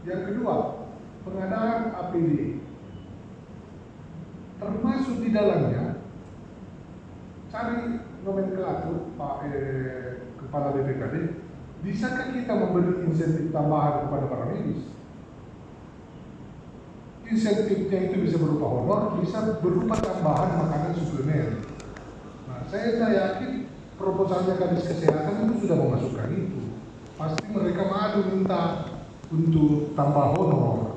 Yang kedua, pengadaan APD. Termasuk di dalamnya, cari nomenklatur Pak Kepala BPKD, bisakah kita memberi insentif tambahan kepada para medis? Insentifnya itu bisa berupa honor, bisa berupa tambahan makanan suplemen. Nah, saya yakin proposalnya Kadis Kesehatan itu sudah memasukkan itu. Pasti mereka maju minta untuk tambah honor.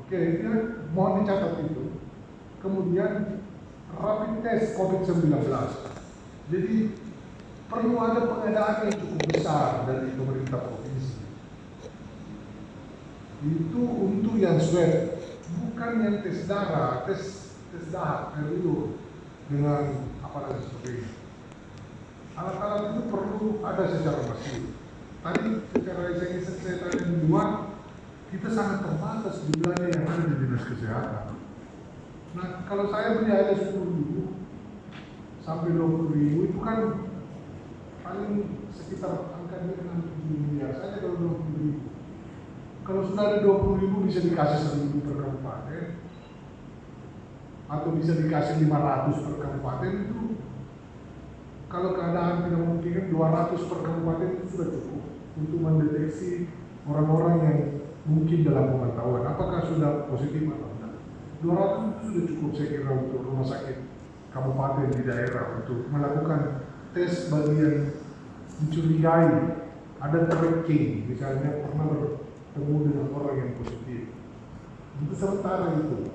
Oke, ya, mohon dicatat itu. Kemudian rapid test COVID-19. Jadi perlu ada pengadaan yang cukup besar dari pemerintah provinsi. Itu untuk yang swab, bukan yang tes darah, tes dahak, itu dengan apa lagi sebagainya. Alat-alat itu perlu ada secara masif. Tadi secara saya tadi di luar, kita sangat terbatas jumlahnya yang ada di dinas kesehatan. Nah, kalau saya beli aja 10.000 sampai 20.000 itu kan paling sekitar angkanya 6-7 miliar saja kalau 20.000. Kalau sudah ada 20.000 bisa dikasih 1.000 per kabupaten, atau bisa dikasih 500 per kabupaten itu. Kalau keadaan tidak memungkinkan 200 per kabupaten itu sudah cukup untuk mendeteksi orang-orang yang mungkin dalam pemantauan apakah sudah positif atau tidak. 200 itu sudah cukup saya kira untuk rumah sakit kabupaten di daerah untuk melakukan tes bagi yang dicurigai ada tracking, misalnya pernah bertemu dengan orang yang positif. Untuk sementara itu